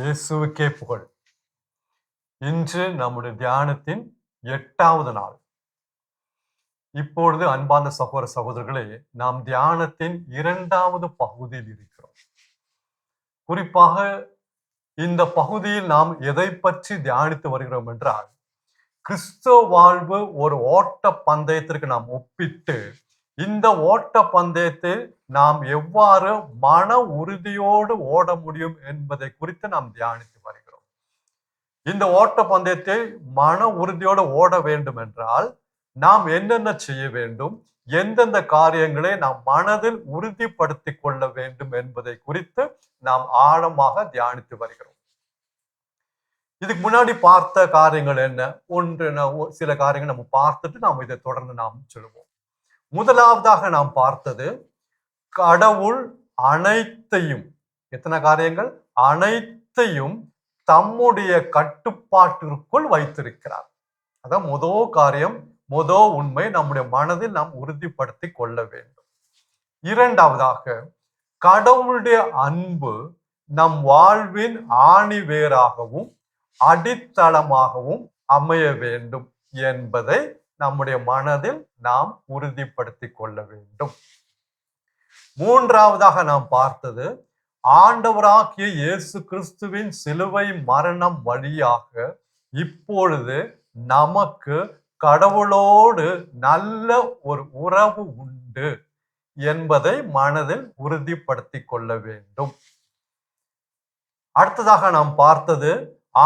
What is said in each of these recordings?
இயேசுவுக்கே புகழ். இன்று நம்முடைய தியானத்தின் 8வது நாள். இப்பொழுது அன்பார்ந்த சகோதர சகோதரர்களே, நாம் தியானத்தின் 2வது பகுதியில் இருக்கிறோம். குறிப்பாக இந்த பகுதியில் நாம் எதை பற்றி தியானித்து வருகிறோம் என்றால், கிறிஸ்துவ வாழ்வு ஒரு ஓட்ட பந்தயத்திற்கு நாம் ஒப்பிட்டு, இந்த ஓட்ட பந்தயத்தில் நாம் எவ்வாறு மன உறுதியோடு ஓட முடியும் என்பதை குறித்து நாம் தியானித்து வருகிறோம். இந்த ஓட்ட பந்தயத்தை மன உறுதியோடு ஓட வேண்டும் என்றால் நாம் என்னென்ன செய்ய வேண்டும், எந்தெந்த காரியங்களை நாம் மனதில் உறுதிப்படுத்திக் கொள்ள வேண்டும் என்பதை குறித்து நாம் ஆழமாக தியானித்து வருகிறோம். இதுக்கு முன்னாடி பார்த்த காரியங்கள் என்ன? சில காரியங்கள் நம்ம பார்த்துட்டு நாம் இதை தொடர்ந்து நாம் சொல்லுவோம். முதலாவதாக நாம் பார்த்தது, கடவுள் அனைத்தையும், எத்தனை காரியங்கள்? அனைத்தையும் தம்முடைய கட்டுப்பாட்டிற்குள் வைத்திருக்கிறார். அதான் முதல் காரியம், முதல் உண்மை நம்முடைய மனதில் நாம் உறுதிப்படுத்தி கொள்ள வேண்டும். இரண்டாவதாக, கடவுளுடைய அன்பு நம் வாழ்வின் ஆணிவேராகவும் அடித்தளமாகவும் அமைய வேண்டும் என்பதை நம்முடைய மனதில் நாம் உறுதிப்படுத்தி கொள்ள வேண்டும். மூன்றாவதாக நாம் பார்த்தது, ஆண்டவராகிய இயேசு கிறிஸ்துவின் சிலுவை மரணம் வழியாக இப்பொழுது நமக்கு கடவுளோடு நல்ல ஒரு உறவு உண்டு என்பதை மனதில் உறுதிப்படுத்தி கொள்ள வேண்டும். அடுத்ததாக நாம் பார்த்தது,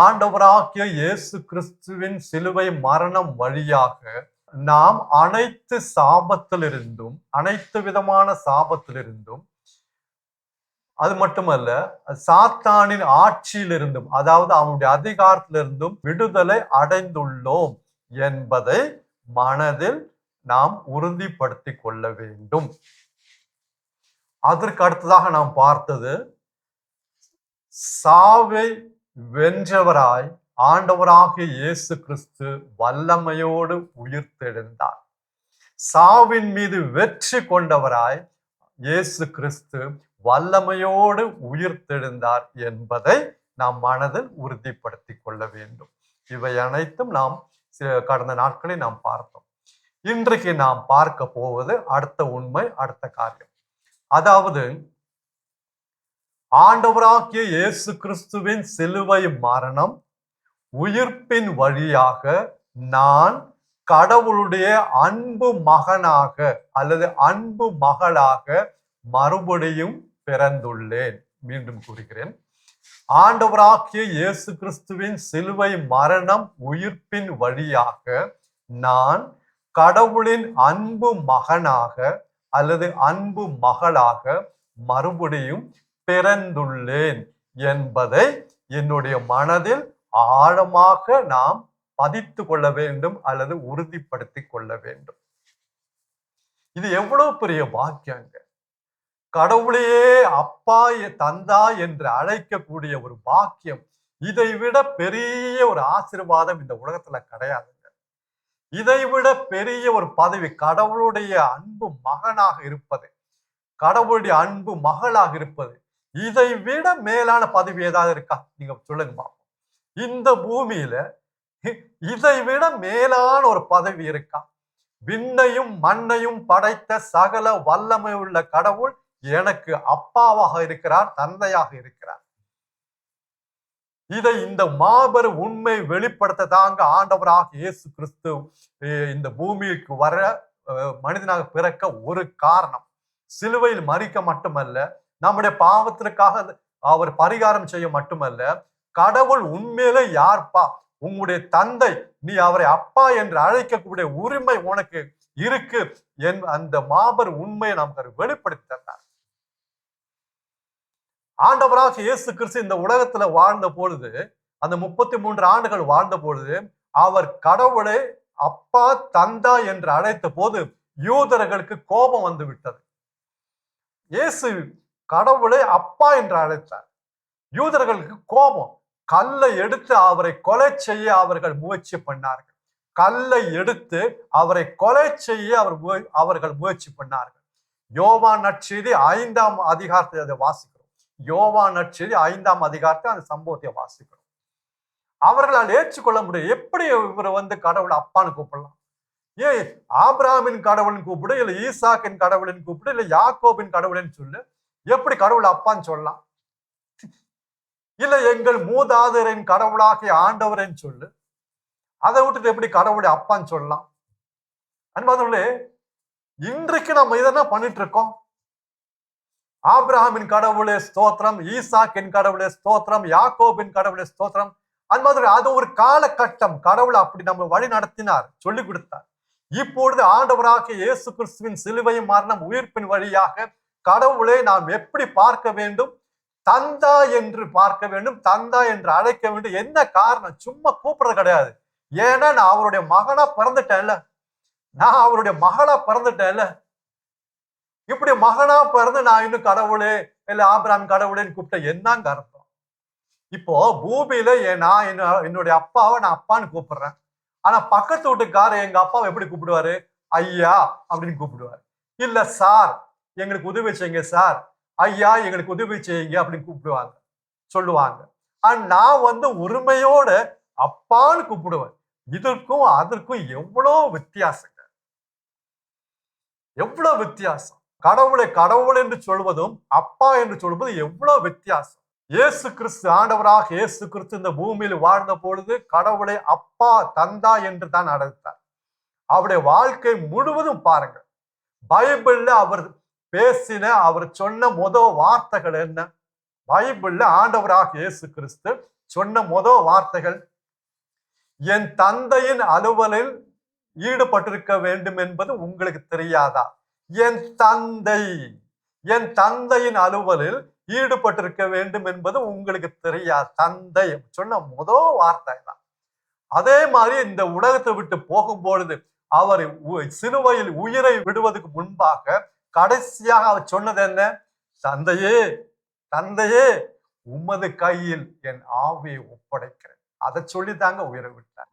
ஆண்டவராகிய இயேசு கிறிஸ்துவின் சிலுவை மரணம் வழியாக நாம் அனைத்து சாபத்திலிருந்தும், அனைத்து விதமான சாபத்திலிருந்தும், அது மட்டுமல்ல சாத்தானின் ஆட்சியிலிருந்தும், அதாவது அவனுடைய அதிகாரத்திலிருந்தும் விடுதலை அடைந்துள்ளோம் என்பதை மனதில் நாம் உறுதிப்படுத்தி கொள்ள வேண்டும். அதற்கு அடுத்ததாக நாம் பார்த்தது, சாவை வென்றவராய் ஆண்டவராகிய இயேசு கிறிஸ்து வல்லமையோடு உயிர்த்தெழுந்தார். சாவின் மீது வெற்றி கொண்டவராய் இயேசு கிறிஸ்து வல்லமையோடு உயிர்த்தெழுந்தார் என்பதை நாம் மனதில் உறுதிப்படுத்தி கொள்ள வேண்டும். இவை அனைத்தும் நாம் கடந்த நாட்களில் நாம் பார்த்தோம். இன்றைக்கு நாம் பார்க்க போவது அடுத்த உண்மை, அடுத்த காரியம். அதாவது, ஆண்டவராகிய இயேசு கிறிஸ்துவின் சிலுவை மரணம் உயிர்ப்பின் வழியாக நான் கடவுளுடைய அன்பு மகனாக அல்லது அன்பு மகளாக மறுபடியும் பிறந்துள்ளேன். மீண்டும் கூறுகிறேன், ஆண்டவராகிய இயேசு கிறிஸ்துவின் சிலுவை மரணம் உயிர்ப்பின் வழியாக நான் கடவுளின் அன்பு மகனாக அல்லது அன்பு மகளாக மறுபடியும் பிறந்துள்ளேன் என்பதை என்னுடைய மனதில் ஆழமாக நாம் பதித்து கொள்ள வேண்டும் அல்லது உறுதிப்படுத்தி கொள்ள வேண்டும். இது எவ்வளவு பெரிய பாக்கியங்க! கடவுளையே அப்பா தந்தா என்று அழைக்கக்கூடிய ஒரு பாக்கியம், இதை விட பெரிய ஒரு ஆசீர்வாதம் இந்த உலகத்துல கிடையாதுங்க. இதை விட பெரிய ஒரு பதவி, கடவுளுடைய அன்பு மகனாக இருப்பது, கடவுளுடைய அன்பு மகளாக இருப்பது, இதை விட மேலான பதவி ஏதாவது இருக்கா? நீங்க சொல்லுங்க. இந்த பூமியில இதை விட மேலான ஒரு பதவி இருக்கா? விண்ணையும் மண்ணையும் படைத்த சகல வல்லமை உள்ள கடவுள் எனக்கு அப்பாவாக இருக்கிறார், தந்தையாக இருக்கிறார். இதை இந்த மாபெரும் உண்மை வெளிப்படுத்த தாங்க ஆண்டவராக இயேசு கிறிஸ்து இந்த பூமிக்கு வர மனிதனாக பிறக்க ஒரு காரணம். சிலுவையில் மரிக்க மட்டுமல்ல, நம்முடைய பாவத்திற்காக அவர் பரிகாரம் செய்ய மட்டுமல்ல, கடவுள் உண்மையிலே யார்ப்பா, உங்களுடைய தந்தை, நீ அவரை அப்பா என்று அழைக்கக்கூடிய உரிமை உனக்கு இருக்கு அந்த மாபெரும் உண்மையை நமக்கு வெளிப்படுத்தி தந்தார். ஆண்டவராக இயேசு கிறிஸ்து இந்த உலகத்துல வாழ்ந்த பொழுது, அந்த 33 ஆண்டுகள் வாழ்ந்த பொழுது, அவர் கடவுளை அப்பா தந்தா என்று அழைத்த போது யூதர்களுக்கு கோபம் வந்து விட்டது. இயேசு கடவுளை அப்பா என்று அழைத்தார். யூதர்களுக்கு கோபம். கல்லை எடுத்து அவரை கொலை செய்ய அவர்கள் முயற்சி பண்ணார்கள். கல்லை எடுத்து அவரை கொலை செய்ய அவர்கள் முயற்சி பண்ணார்கள். யோவான் நற்செய்தி 5ஆம் அதிகாரத்தை அதை வாசிக்கிறோம். யோவான் நற்செய்தி 5ஆம் அதிகாரத்தை அந்த சம்பவத்தை வாசிக்கிறோம். அவர்களால் ஏற்றுக்கொள்ள முடியும். எப்படி இவர் கடவுளை அப்பான்னு கூப்பிடலாம்? ஏன் ஆபிரகாமின் கடவுளின் கூப்பிடு, இல்ல ஈசாக்கின் கடவுளின் கூப்பிடு, இல்ல யாக்கோபின் கடவுளின்னு சொல்லு. எப்படி கடவுள் அப்பான்னு சொல்லலாம்? இல்ல எங்கள் மூதாதையரின் கடவுளாகிய ஆண்டவரின்னு சொல்லு. அதை விட்டுட்டு எப்படி கடவுளை அப்பான்னு சொல்லலாம்? அன்பானவர்களே, இன்றைக்கு நம்ம இதெல்லாம் பண்ணிட்டு இருக்கோம். ஆபிரகாமின் கடவுளே ஸ்தோத்திரம், ஈசாக்கின் கடவுளே ஸ்தோத்திரம், யாக்கோபின் கடவுளே ஸ்தோத்திரம். அன்பானவர்களே, அது ஒரு காலகட்டம். கடவுள் அப்படி நம்ம வழி நடத்தினார், சொல்லிக் கொடுத்தார். இப்பொழுது ஆண்டவராகிய இயேசு கிறிஸ்துவின் சிலுவையும் மரணம் உயிர்ப்பின் வழியாக கடவுளை நாம் எப்படி பார்க்க வேண்டும்? தந்தா என்று பார்க்க வேண்டும், தந்தா என்று அழைக்க வேண்டும். என்ன காரணம்? சும்மா கூப்பிடுறது கிடையாது. ஏன்னா நான் அவருடைய மகனா பிறந்துட்டேன்ல, நான் அவருடைய மகளா பிறந்துட்டேன்ல. இப்படி மகனா பிறந்து நான் இன்னும் கடவுளே இல்ல ஆபிரகாம் கடவுளேன்னு கூப்பிட்ட என்னங்க அர்த்தம்? இப்போ பூமியில நான் என்னுடைய அப்பாவை நான் அப்பான்னு கூப்பிடுறேன். ஆனா பக்கத்து வீட்டுக்காரர் எங்க அப்பாவை எப்படி கூப்பிடுவாரு? ஐயா அப்படின்னு கூப்பிடுவாரு. இல்ல சார், எங்களுக்கு உதவி செய்யுங்க சார், ஐயா எங்களுக்கு உதவி செய்யுங்க அப்படின்னு கூப்பிடுவாங்க, சொல்லுவாங்க. நான் உரிமையோட அப்பான்னு கூப்பிடுவேன். இதற்கும் அதற்கும் எவ்வளவு வித்தியாசங்க, எவ்வளவு வித்தியாசம். கடவுளை கடவுள் என்று சொல்வதும் அப்பா என்று சொல்வது எவ்வளவு வித்தியாசம். இயேசு கிறிஸ்து, ஆண்டவராக இயேசு கிறிஸ்து இந்த பூமியில் வாழ்ந்த பொழுது கடவுளை அப்பா தந்தா என்று தான் அழைத்தார். அவருடைய வாழ்க்கை முழுவதும் பாருங்க, பைபிள்ல அவர் பேசின, அவர் சொன்ன முதல் வார்த்தைகள் என்ன? பைபிள்ல ஆண்டவராக இயேசு கிறிஸ்து சொன்ன முதல் வார்த்தைகள், என் தந்தையின் அலுவலில் ஈடுபட்டிருக்க வேண்டும் என்பது உங்களுக்கு தெரியாதா? என் தந்தை, என் தந்தையின் அலுவலில் ஈடுபட்டிருக்க வேண்டும் என்பது உங்களுக்கு தெரியாது. தந்தை சொன்ன முதல் வார்த்தை தான். அதே மாதிரி இந்த உலகத்தை விட்டு போகும்பொழுது அவர் சிலுவையில் உயிரை விடுவதற்கு முன்பாக கடைசியாக அவர் சொன்னது என்ன? தந்தையே, தந்தையே, உமது கையில் என் ஆவியை ஒப்படைக்கிறேன். அதை சொல்லித்தாங்க உயிரை விட்டார்.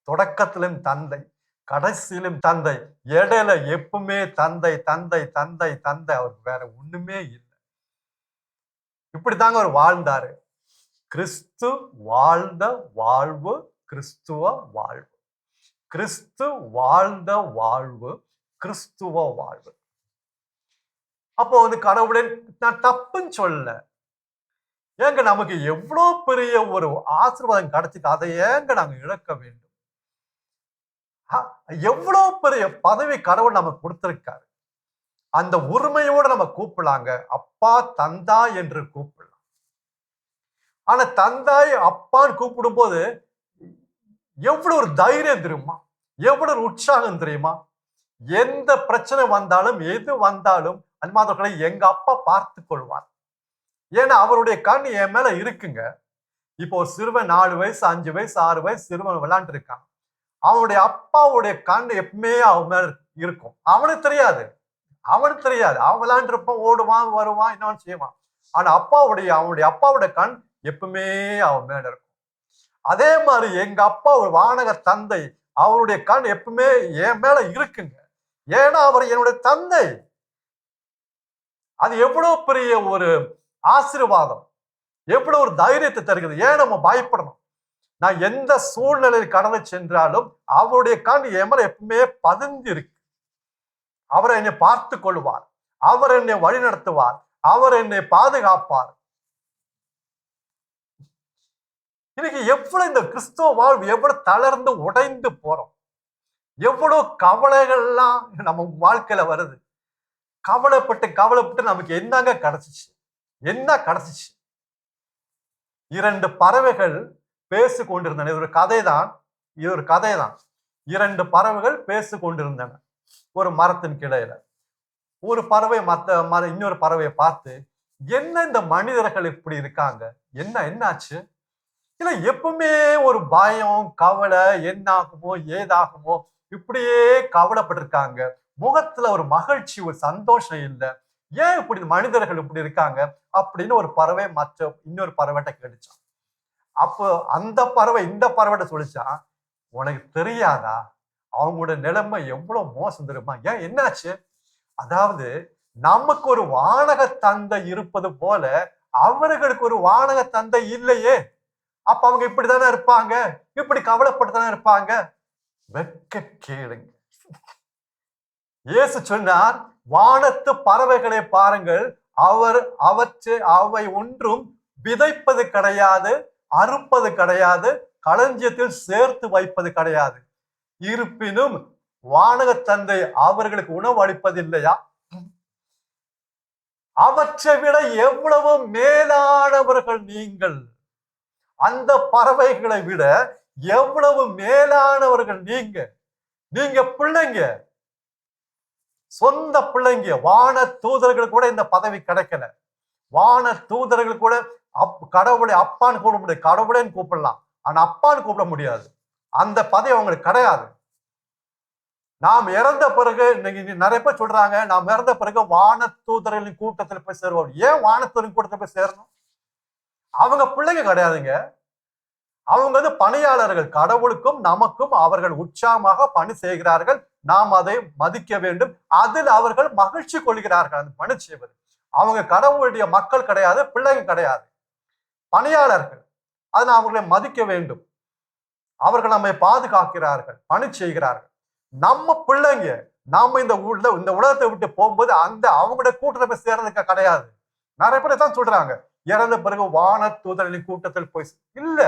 தொடக்கத்திலும் தந்தை, கடைசியிலும் தந்தை, இடையில எப்பவுமே தந்தை தந்தை தந்தை தந்தை. அவருக்கு வேற ஒண்ணுமே இல்லை. இப்படித்தாங்க அவர் வாழ்ந்தாரு. கிறிஸ்து வாழ்ந்த வாழ்வு கிறிஸ்துவ வாழ்வு. கிறிஸ்து வாழ்ந்த வாழ்வு கிறிஸ்துவ வாழ்வு. அப்போ கடவுளை நான் தப்புன்னு சொல்ல. ஏங்க நமக்கு எவ்வளவு பெரிய ஒரு ஆசீர்வாதம் கிடைச்சிட்டு அதை ஏங்க நாங்க இழக்க வேண்டும்? எவ்வளவு பெரிய பதவி கடவுள் நமக்கு கொடுத்திருக்காரு. அந்த உரிமையோட நம்ம கூப்பிடலாங்க, அப்பா தந்தா என்று கூப்பிடலாம். ஆனா தந்தாய் அப்பான்னு கூப்பிடும் போது எவ்வளவு ஒரு தைரியம் தெரியுமா? எவ்வளவு ஒரு உற்சாகம் தெரியுமா? எந்த பிரச்சனை வந்தாலும் எது வந்தாலும் அன்பார்ந்தவர்களை எங்க அப்பா பார்த்து கொள்வார். ஏன்னா அவருடைய கண் என் மேல இருக்குங்க. இப்போ ஒரு சிறுவன் 4 வயசு 5 வயசு 6 வயசு சிறுவன் விளையாண்டு இருக்கான். அவனுடைய அப்பாவுடைய கண் எப்பவுமே அவன் மேல இருக்கும். அவனுக்கு தெரியாது, அவனுக்கு தெரியாது. அவன் விளையாண்டு இருப்பான், ஓடுவான், வருவான், என்ன செய்வான். ஆனா அவனுடைய அப்பாவுடைய கண் எப்பவுமே அவன் மேல இருக்கும். அதே மாதிரி எங்க அப்பா ஒரு வானக தந்தை, அவருடைய கண் எப்பவுமே என் மேல இருக்குங்க. ஏன்னா அவர் என்னுடைய தந்தை. அது எவ்வளவு பெரிய ஒரு ஆசீர்வாதம், எவ்வளவு ஒரு தைரியத்தை தருகிறது. ஏன் நம்ம பயப்படணும்? நான் எந்த சூழ்நிலையில் கடந்து சென்றாலும் அவருடைய கண் என் மேல எப்பவுமே பதிந்து இருக்கு. அவர் என்னை பார்த்து கொள்வார், அவர் என்னை வழி நடத்துவார், அவர் என்னை பாதுகாப்பார். இன்னைக்கு எவ்வளவு இந்த கிறிஸ்துவ வாழ்வு எவ்வளவு தளர்ந்து உடைந்து போறோம். எவ்வளவு கவலைகள்லாம் நம்ம வாழ்க்கையில வருது. கவலைப்பட்டு நமக்கு என்னங்க கிடைச்சிச்சு? என்ன கிடைச்சிச்சு? 2 பறவைகள் பேசி கொண்டிருந்தன. இது ஒரு கதைதான். 2 பறவைகள் பேசி கொண்டிருந்தன ஒரு மரத்தின் கிளையில. ஒரு பறவை இன்னொரு பறவையை பார்த்து, என்ன இந்த மனிதர்கள் இப்படி இருக்காங்க, என்னாச்சு? இல்ல எப்பவுமே ஒரு பயம், கவலை, என்ன ஆகுமோ ஏதாகுமோ இப்படியே கவலைப்பட்டிருக்காங்க. முகத்துல ஒரு மகிழ்ச்சி, ஒரு சந்தோஷம் இல்லை. ஏன் இப்படி மனிதர்கள் இப்படி இருக்காங்க அப்படின்னு ஒரு பறவை இன்னொரு பறவைட்ட கேட்டுச்சான். அப்போ அந்த பறவை இந்த பறவைட்ட சொல்லிச்சான், உனக்கு தெரியாதா அவங்களோட நிலைமை எவ்வளவு மோசம் தெரியுமா? ஏன் என்னாச்சு? அதாவது நமக்கு ஒரு வானக தந்தை இருப்பது போல அவர்களுக்கு ஒரு வானக தந்தை இல்லையே, அப்ப அவங்க இப்படித்தானே இருப்பாங்க, இப்படி கவலைப்பட்டுதானே இருப்பாங்க. வெட்க கேளுங்க. இயேசு சொன்னார், வானத்து பறவைகளை பாருங்கள், அவை ஒன்றும் விதைப்பது கிடையாது, அறுப்பது கிடையாது, களஞ்சியத்தில் சேர்த்து வைப்பது கிடையாது. இருப்பினும் வானக தந்தை அவர்களுக்கு உணவு அளிப்பதில்லையா? அவற்றை விட எவ்வளவு மேலானவர்கள் நீங்கள். அந்த பறவைகளை விட எவ்வளவு மேலானவர்கள் நீங்க. நீங்க பிள்ளைங்க, சொந்த பிள்ளைங்க. வான தூதர்கள் கூட இந்த பதவி கிடைக்கல. வான தூதர்கள் கூட கடவுளை அப்பான்னு கூப்பிட முடியாது, கடவுளேன்னு கூப்பிடலாம், ஆனா அப்பான்னு கூப்பிட முடியாது. அந்த பதவி அவங்களுக்கு கிடையாது. நாம் இறந்த பிறகு நிறைய பேர் சொல்றாங்க, நாம் இறந்த பிறகு வான தூதர்களின் கூட்டத்தில் போய் சேருவோம். ஏன் வான தூதரின் கூட்டத்தில் போய் சேரணும்? அவங்க பிள்ளைங்க கிடையாதுங்க. அவங்க வந்து பணியாளர்கள். கடவுளுக்கும் நமக்கும் அவர்கள் உற்சாகமாக பணி செய்கிறார்கள். நாம் அதை மதிக்க வேண்டும். அதில் அவர்கள் மகிழ்ச்சி கொள்கிறார்கள் அந்த பணி செய்வது. அவங்க கடவுளுடைய மக்கள் கிடையாது, பிள்ளைங்க கிடையாது, பணியாளர்கள். அதை அவர்களை மதிக்க வேண்டும். அவர்கள் நம்மை பாதுகாக்கிறார்கள், பணி செய்கிறார்கள். நம்ம பிள்ளைங்க. நாம இந்த உலகத்தை விட்டு போகும்போது அவங்களுடைய கூட்டத்தை போய் சேர்றதுக்கு கிடையாது. நிறைய பேர் தான் சொல்றாங்க, இறந்த பிறகு வான தூதரின் கூட்டத்தில் போய் இல்ல,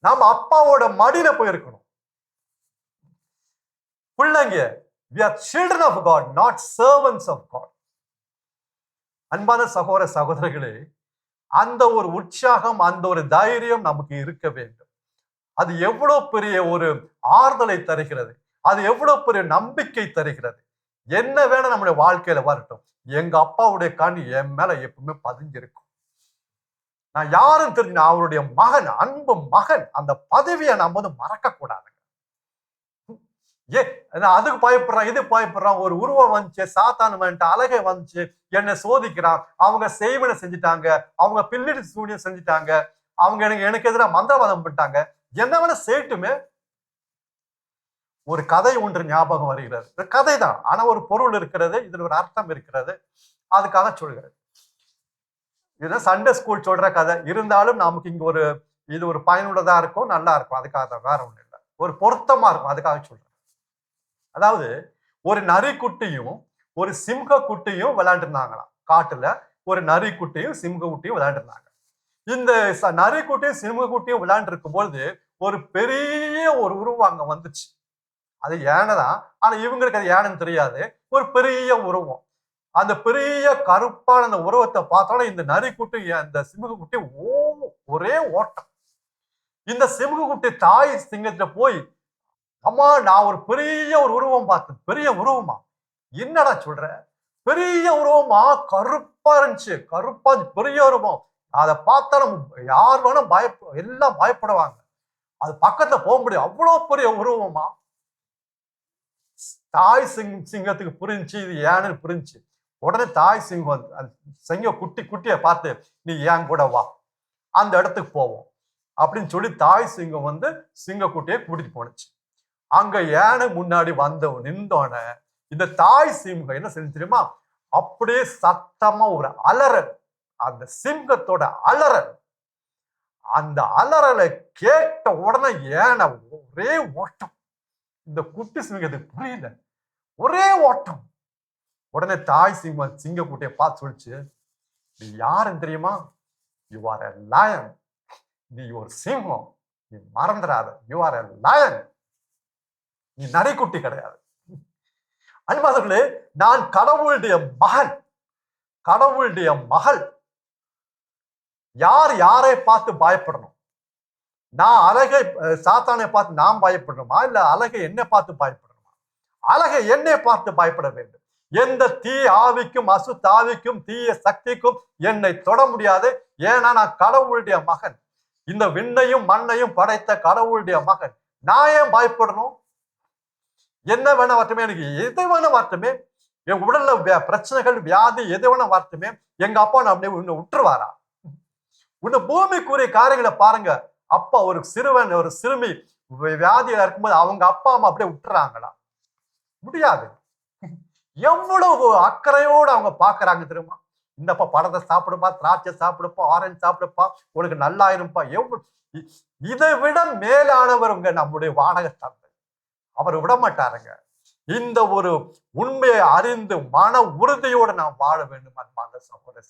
நாம அப்பாவோட மடியில போயிருக்கணும். பிள்ளைங்க. We are children of God, not servants of God. அன்பான சகோதர சகோதரிகளே, அந்த ஒரு உற்சாகம், அந்த ஒரு தைரியம் நமக்கு இருக்க வேண்டும். அது எவ்வளவு பெரிய ஒரு ஆறுதலை தருகிறது, அது எவ்வளவு பெரிய நம்பிக்கை தருகிறது. என்ன வேணா நம்முடைய வாழ்க்கையில வரட்டும், எங்க அப்பாவுடைய கண் என் மேல எப்பவுமே பதிஞ்சிருக்கும். நான் யாரும் தெரிஞ்சு, அவருடைய மகன், அன்பு மகன். அந்த பதவியை நம்ம வந்து மறக்க கூடாது. அதுக்கு பயப்படுறான், இது பயப்படுறான். ஒரு உருவம் வந்துச்சு, சாத்தான் வந்துட்டு, அழகை வந்துச்சு, என்னை சோதிக்கிறான். அவங்க செய்வனை செஞ்சுட்டாங்க, அவங்க பில்லடி சூனியம் செஞ்சுட்டாங்க, அவங்க எனக்கு எதிராக மந்திரவாதம் பண்ணிட்டாங்க. என்ன வேணா செய்யட்டுமே. ஒரு கதை ஒன்று ஞாபகம் வருகிறது. கதை தான், ஆனா ஒரு பொருள் இருக்கிறது, இதுல ஒரு அர்த்தம் இருக்கிறது. அதுக்காக சொல்கிறது. இது சண்டே ஸ்கூல் சொல்ற கதை இருந்தாலும் நமக்கு இங்க இது ஒரு பயனுள்ளதா இருக்கும், நல்லா இருக்கும். அதுக்காக வேற ஒண்ணு இல்லை, ஒரு பொருத்தமா இருக்கும், அதுக்காக சொல்றேன். அதாவது ஒரு நரிக்குட்டியும் ஒரு சிங்க குட்டியும் விளையாண்டு இருந்தாங்களாம் காட்டுல. ஒரு நரிக்குட்டியும் சிங்க குட்டியும் விளையாண்டு இருந்தாங்க. இந்த நரிக்குட்டியும் சிங்க குட்டியும் விளையாண்டு இருக்கும்போது ஒரு பெரிய ஒரு உருவம் அங்க வந்துச்சு. அது யானைதான், ஆனா இவங்களுக்கு அது யானைன்னு தெரியாது. ஒரு பெரிய உருவம். அந்த பெரிய கருப்பான அந்த உருவத்தை பார்த்தோன்னா இந்த நரிக்குட்டி அந்த சிமுகக்குட்டி ஒரே ஓட்டம். இந்த சிமுகக்குட்டி தாய் சிங்கத்துல போய், அம்மா நான் ஒரு பெரிய ஒரு உருவம் பார்த்தேன். பெரிய உருவமா? என்னடா சொல்ற? பெரிய உருவமா? கருப்பா இருந்துச்சு, கருப்பா பெரிய உருவம். அதை பார்த்தா நம்ம யார் வேணும் எல்லாம் பயப்படுவாங்க. அது பக்கத்துல போக முடியும், அவ்வளவு பெரிய உருவமா? தாய் சிங்கத்துக்கு புரிஞ்சு இது ஏன்னு புரிஞ்சு. உடனே தாய் சிங்கம் சிங்க குட்டியை பார்த்து, நீ ஏன் கூட வா, அந்த இடத்துக்கு போவோம் அப்படின்னு சொல்லி தாய் சிங்கம் வந்து சிங்கக்குட்டியை கூட்டிட்டு போனுச்சு. அங்க யானை முன்னாடி நின்றோன இந்த தாய் சிங்கம் என்ன செஞ்சு தெரியுமா? அப்படியே சத்தமா ஒரு அலறல், அந்த சிங்கத்தோட அலறல். அந்த அலறலை கேட்ட உடனே யானை ஒரே ஓட்டம். இந்த குட்டி சிங்கத்துக்கு புரியல, ஒரே ஓட்டம். உடனே தாய் சிங்கக்குட்டியை பார்த்து சொல்லிச்சு, நீ யாருன்னு தெரியுமா? You are a line. நீ ஒரு சிங்கம், நீ மறந்துடாத. யூ ஆர் எ லயன், நீ நரிக்குட்டி கிடையாது. அன்பார்களே, நான் கடவுளுடைய மகன், கடவுளுடைய மகள். யாரை பார்த்து பயப்படணும்? நான் அழகை சாத்தானை பார்த்து நான் பயப்படணுமா, இல்ல அழகை என்னை பார்த்து பயப்படணுமா? அழகை என்னை பார்த்து பயப்பட வேண்டும். எந்த தீ ஆவிக்கும் அசுத்தாவிக்கும் தீய சக்திக்கும் என்னை தொட முடியாது. ஏன்னா நான் கடவுளுடைய மகன், இந்த விண்ணையும் மண்ணையும் படைத்த கடவுளுடைய மகன். நான் ஏன் பயப்படணும்? என்ன வேணா வரட்டுமே, எனக்கு எது வேணா வரட்டுமே, என் உடல்ல பிரச்சனைகள் வியாதி எது வேணா வரட்டுமே, எங்க அப்பா நான் அப்படியே உன்னை விட்டுருவாரா? உன்னை பூமிக்குரிய காரியங்களை பாருங்க. அப்பா ஒரு சிறுவன் ஒரு சிறுமி வியாதியில இருக்கும்போது அவங்க அப்பா அம்மா அப்படியே விட்டுறாங்களா? முடியாது. எவ்வளவு அக்கறையோடு அவங்க பாக்குறாங்க தெரியுமா? இந்தப்பா பழத்தை சாப்பிடுப்பா, திராட்சை சாப்பிடுப்பா, ஆரஞ்சு சாப்பிடுப்பா, உனக்கு நல்லாயிருப்பா. இதை விட மேலானவருங்க நம்முடைய வாடகை தந்தை. அவர் விட மாட்டாருங்க. இந்த ஒரு உண்மையை அறிந்து மன உறுதியோடு நாம் வாழ வேண்டும். அன்பார்ந்த சகோதர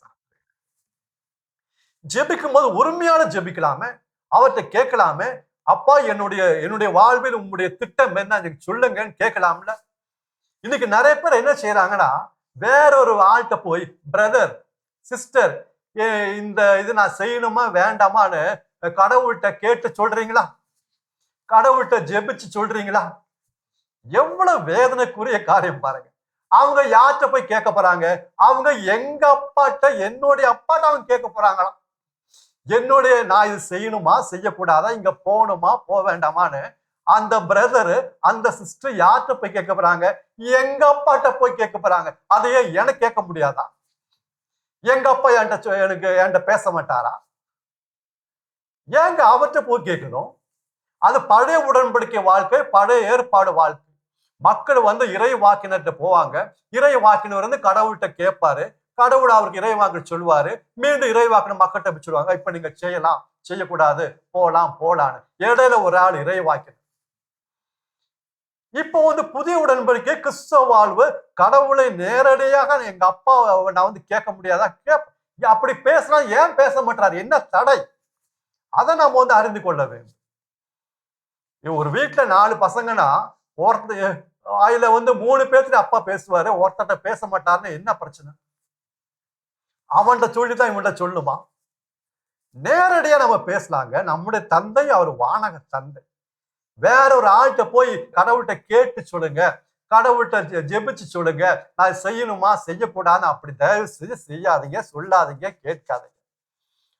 ஜெபிக்கும் போது உரிமையான ஜெபிக்கலாமே, அவர்கிட்ட கேட்கலாமே, அப்பா என்னுடைய வாழ்வில் உங்களுடைய திட்டம் என்ன சொல்லுங்கன்னு கேட்கலாம்ல. இன்னைக்கு நிறைய பேர் என்ன செய்யறாங்கன்னா, வேறொரு ஆள்கிட்ட போய் பிரதர் சிஸ்டர் இந்த இது நான் செய்யணுமா வேண்டாமான்னு கடவுள்கிட்ட கேட்டு சொல்றீங்களா? கடவுள்கிட்ட ஜெபிச்சு சொல்றீங்களா? எவ்வளவு வேதனைக்குரிய காரியம் பாருங்க. அவங்க யார்கிட்ட போய் கேட்க போறாங்க? அவங்க எங்க அப்பாட்ட, என்னுடைய அப்பாட்ட அவங்க கேட்க போறாங்களாம். என்னுடைய நான் இது செய்யணுமா செய்யக்கூடாதா, இங்க போகணுமா போக வேண்டாமான்னு அந்த பிரதரு அந்த சிஸ்டர் யார்கிட்ட போய் கேட்க போறாங்க? எங்க அப்பாட்ட போய் கேட்க போறாங்க. அதையே எனக்கு கேட்க முடியாதா? எங்க அப்பா என்கிட்ட பேச மாட்டாரா? ஏங்க அவர்கிட்ட போய் கேட்கணும்? அது பழைய உடன்படிக்கை வாழ்க்கை, பழைய ஏற்பாடு வாழ்க்கை. மக்கள் இறை வாக்கினர்கிட்ட போவாங்க. இறை வாக்கினர் கடவுள்கிட்ட கேட்பாரு. கடவுள் அவருக்கு இறைவாக்கு சொல்லுவாரு. மீண்டும் இறைவாக்கின மக்கள்கிட்ட சொல்லுவாங்க, இப்ப நீங்க செய்யலாம், செய்யக்கூடாது, போலாம் போலான்னு. இடையில ஒரு ஆள் இறைவாக்கினர். இப்போ புதிய உடன்படிக்கை கிறிஸ்தவ வாழ்வு, கடவுளை நேரடியாக எங்க அப்பா நான் கேட்க முடியாதா? அப்படி பேசினா ஏன் பேச மாட்டாரு? என்ன தடை? அதை நாம அறிந்து கொள்ள வேண்டும். ஒரு வீட்டுல 4 பசங்கன்னா ஒருத்தர் அதுல 3 பேர்த்துல அப்பா பேசுவாரு, ஒருத்தட்ட பேச மாட்டாருன்னு என்ன பிரச்சனை? அவன்கிட்ட சொல்லிதான் இவன்கிட்ட சொல்லுமா? நேரடியா நம்ம பேசலாங்க. நம்முடைய தந்தை அவர் வானக தந்தை. வேற ஒரு ஆள்கிட்ட போய் கடவுள்கிட்ட கேட்டு சொல்லுங்க, கடவுள்கிட்ட ஜெபிச்சு சொல்லுங்க, நான் செய்யணுமா செய்யக்கூடாதுன்னு அப்படி தயவு செஞ்சு செய்யாதீங்க, சொல்லாதீங்க, கேட்காதீங்க.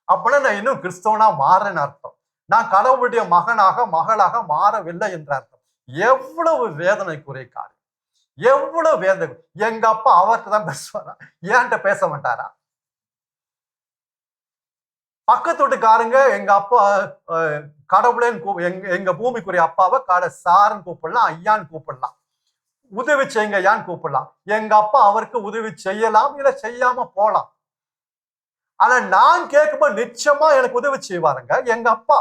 அப்படின்னா நான் இன்னும் கிறிஸ்தவனா மாறேன்னு அர்த்தம். நான் கடவுளுடைய மகனாக மகளாக மாறவில்லை என்ற அர்த்தம். எவ்வளவு வேதனைக்குரிய காரியம், எவ்வளவு வேதனை. எங்க அப்பா அவர்கிட்ட தான் பேசுவாரா? ஏன்ட்ட பேச மாட்டாரா? பக்கத்து வீட்டுக்காரங்க எங்க அப்பா கடவுளேன்னு எங்க பூமிக்குரிய அப்பாவை சாருன்னு கூப்பிடலாம், ஐயான்னு கூப்பிடலாம், உதவி செய்யுங்க ஐயான்னு கூப்பிடலாம். எங்க அப்பா அவருக்கு உதவி செய்யலாம், இல்ல செய்யாம போலாம். ஆனா நான் கேட்கும்போது நிச்சயமா எனக்கு உதவி செய்வாருங்க எங்க அப்பா.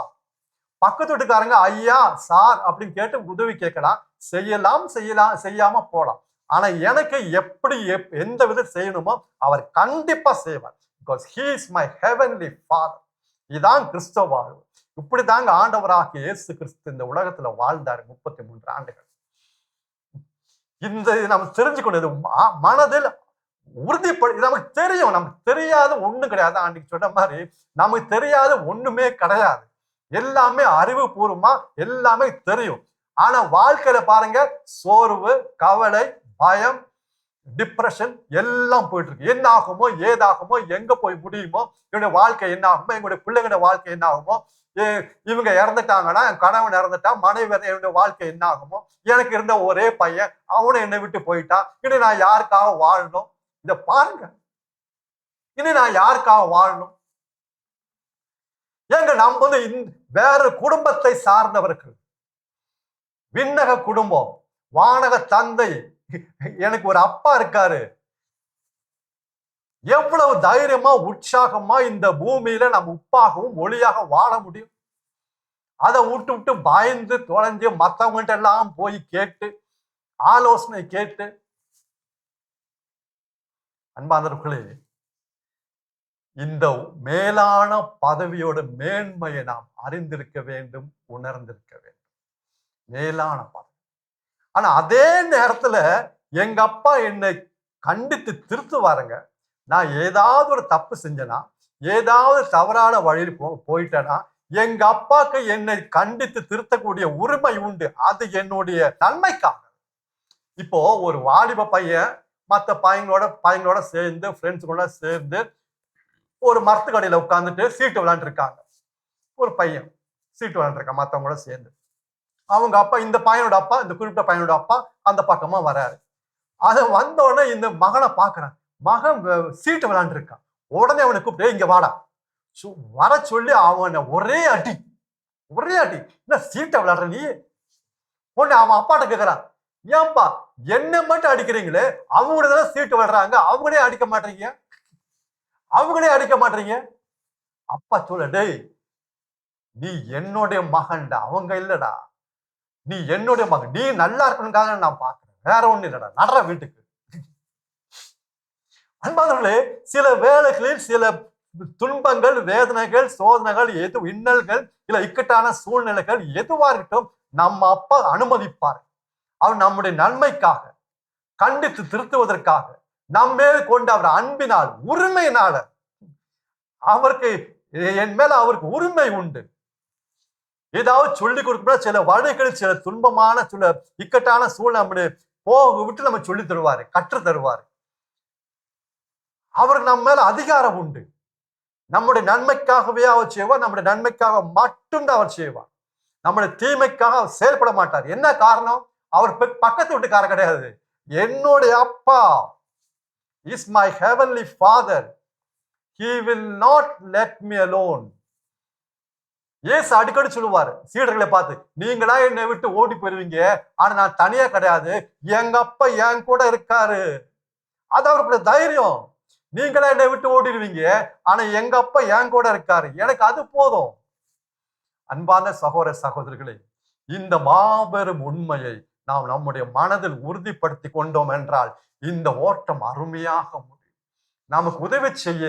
பக்கத்து வீட்டுக்காரங்க ஐயா சார் அப்படின்னு கேட்டு உதவி கேட்கலாம், செய்யலாம் செய்யலாம், செய்யாம போலாம். ஆனா எனக்கு எப்படி எந்த விதம் செய்யணுமோ அவர் கண்டிப்பா செய்வார். Because he is my heavenly father. இதான் கிறிஸ்தவ வாழ்வு. இப்படிதாங்க ஆண்டவராக இயேசு கிறிஸ்து இந்த உலகத்துல வாழ்ந்தாரு 33 ஆண்டுகள். இந்த நம்ம தெரிஞ்சுக்கொண்டது மனதில் உறுதிப்படு. நமக்கு தெரியும், நமக்கு தெரியாத ஒண்ணு கிடையாது. அன்னைக்கு சொன்ன மாதிரி நமக்கு தெரியாத ஒண்ணுமே கிடையாது. எல்லாமே அறிவுபூர்வமா எல்லாமே தெரியும். ஆனா வாழ்க்கையில பாருங்க, சோர்வு, கவலை, பயம், டிப்ரெஷன் எல்லாம் போயிட்டு இருக்கு. என்ன ஆகுமோ ஏதாகுமோ, எங்க போய் முடியுமோ, என்னுடைய வாழ்க்கை என்ன ஆகுமோ, எங்களுடைய பிள்ளைங்களோட வாழ்க்கை என்ன ஆகுமோ, இவங்க இறந்துட்டாங்கன்னா, என் கணவன் இறந்துட்டா, மனைவி என்னுடைய வாழ்க்கை என்ன ஆகுமோ, எனக்கு இருந்த ஒரே பையன் அவனை என்னை விட்டு போயிட்டான், இனி நான் யாருக்காக வாழணும்? இத பாருங்க, இனி நான் யாருக்காக வாழணும்? ஏங்க நம்ம வேற குடும்பத்தை சார்ந்தவர்கள், விண்ணக குடும்பம், வானக தந்தை, எனக்கு ஒரு அப்பா இருக்காரு. எவ்வளவு தைரியமா உற்சாகமா இந்த பூமியில நம்ம உப்பாகவும் ஒளியாக வாழ முடியும்? அதை விட்டு பயந்து தொலைஞ்சு மத்தவங்கள்ட்ட எல்லாம் போய் கேட்டு ஆலோசனை கேட்டு. அன்பானவர்களே, இந்த மேலான பதவியோட மேன்மையை நாம் அறிந்திருக்க வேண்டும், உணர்ந்திருக்க வேண்டும். மேலான பதவி. ஆனா அதே நேரத்துல எங்க அப்பா என்னை கண்டித்து திருத்துவாருங்க. நான் ஏதாவது ஒரு தப்பு செஞ்சேனா, ஏதாவது தவறான வழியில் போயிட்டேனா, எங்க அப்பாக்கு என்னை கண்டித்து திருத்தக்கூடிய உரிமை உண்டு. அது என்னுடைய நன்மைக்காக. இப்போ ஒரு வாலிப பையன் மற்ற பையங்களோட சேர்ந்து, ஃப்ரெண்ட்ஸுங்களோட சேர்ந்து ஒரு மரத்துக்கடையில உட்கார்ந்துட்டு சீட்டு விளையாண்டு இருக்காங்க. ஒரு பையன் சீட்டு விளையாண்டு இருக்கான் மற்றவங்களோட சேர்ந்து. அவங்க அப்பா, இந்த பையனோட அப்பா, இந்த குறிப்பிட்ட பையனோட அப்பா அந்த பக்கமா வராரு. அதை வந்தோடனே இந்த மகனை பாக்குறான். மகன் சீட்டு விளையாண்டு இருக்கான். உடனே அவனை கூப்பிட்டு, இங்க வாடா, வர சொல்லி அவனை ஒரே அடி. என்ன சீட்டை விளையாடுற நீ? உடனே அவன் அப்பாட்ட கேட்கிறான், ஏன்பா என்ன மட்டும் அடிக்கிறீங்களே, அவங்களதான் சீட்டு விளையாடுறாங்க, அவங்களே அடிக்க மாட்டீங்க? அவங்களே அடிக்க மாட்டீங்க. அப்பா சொல்ல, டேய் நீ என்னுடைய மகன்டா, அவங்க இல்லடா, நீ என்னுடைய மகன், நீ நல்லா இருக்கணுக்காக நான் பாக்குறேன், வேற ஒண்ணு இல்லடா, நடற வீட்டுக்கு. அன்பானவர்களே, சில வேளைகளில் சில துன்பங்கள், வேதனைகள், சோதனைகள், இன்னல்கள், இல்ல இக்கட்டான சூழ்நிலைகள் எதுவா இருக்கட்டும், நம்ம அப்பா அனுமதிப்பார். அவர் நம்முடைய நன்மைக்காக, கண்டித்து திருத்துவதற்காக, நம்மேல் கொண்ட அவர் அன்பினால், உரிமையினால, அவருக்கு என் மேல அவருக்கு உரிமை உண்டு. ஏதாவது சொல்லிக் கொடுக்கணும், சில வழிகளில் சில துன்பமான சில இக்கட்டான சூழ்நிலை போக விட்டு நம்ம சொல்லி தருவாரு, கற்று தருவாரு. அவருக்கு நம்ம மேல அதிகாரம் உண்டு. நம்முடைய நன்மைக்காகவே அவர் செய்வார். நம்முடைய நன்மைக்காக மட்டும்தான் அவர் செய்வார். நம்முடைய தீமைக்காக அவர் செயல்பட மாட்டார். என்ன காரணம்? அவர் பக்கத்து வீட்டுக்கார கிடையாது. என்னுடைய அப்பா is my heavenly father. He will not let me alone. ஏசு அடிக்கடி சொல்லுவாரு சீடர்களை பார்த்து, நீங்களா என்னை விட்டு ஓடி போயிருவீங்க, ஆனா நான் தனியா கிடையாது, எங்க அப்பா என் கூட இருக்காரு. அது அவருக்குள்ள தைரியம். நீங்களா என்னை விட்டு ஓடிடுவீங்க, ஆனா எங்க அப்பா என் கூட இருக்காரு, எனக்கு அது போதும். அன்பான சகோதர சகோதரிகளே, இந்த மாபெரும் உண்மையை நாம் நம்முடைய மனதில் உறுதிப்படுத்தி கொண்டோம் என்றால் இந்த ஓட்டம் அருமையாக முடியும். நமக்கு உதவி செய்ய,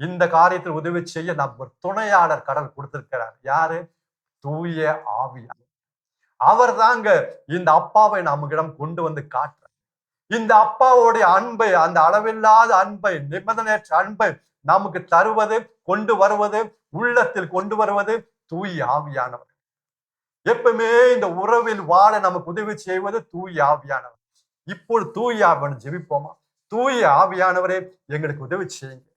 இந்த காரியத்தில் உதவி செய்ய நமக்கு ஒரு துணையாளர் கடவுள் கொடுத்திருக்கிறார். யாரு? தூய ஆவியானவர். அவர் தாங்க இந்த அப்பாவை நம்மிடம் கொண்டு வந்து காட்டுறார். இந்த அப்பாவுடைய அன்பை, அந்த அளவில்லாத அன்பை, நிபந்தனையற்ற அன்பை நமக்கு தருவது, கொண்டு வருவது, உள்ளத்தில் கொண்டு வருவது தூய ஆவியானவர். எப்பவுமே இந்த உறவில் வாழ நமக்கு உதவி செய்வது தூய ஆவியானவர். இப்போது தூய ஆவியான ஜெபிப்போமா? தூய ஆவியானவரே, எங்களுக்கு உதவி செய்யுங்க.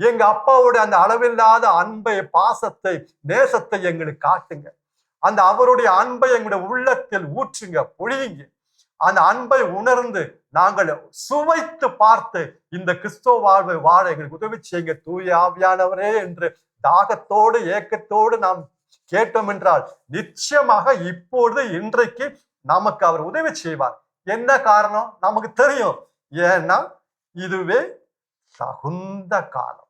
எங்க அப்பாவுடைய அந்த அளவில்லாத அன்பை, பாசத்தை, நேசத்தை எங்களுக்கு காட்டுங்க. அந்த அவருடைய அன்பை எங்களுடைய உள்ளத்தில் ஊற்றுங்க, பொழியுங்க. அந்த அன்பை உணர்ந்து நாங்கள் சுவைத்து பார்த்து இந்த கிறிஸ்துவ வாழ்வை வாழ எங்களுக்கு உதவி செய்யுங்க தூய ஆவியானவரே என்று தாகத்தோடு ஏக்கத்தோடு நாம் கேட்டோம் என்றால் நிச்சயமாக இப்பொழுது இன்றைக்கு நமக்கு அவர் உதவி செய்வார். என்ன காரணம்? நமக்கு தெரியும். ஏன்னா இதுவே தகுந்த காலம்.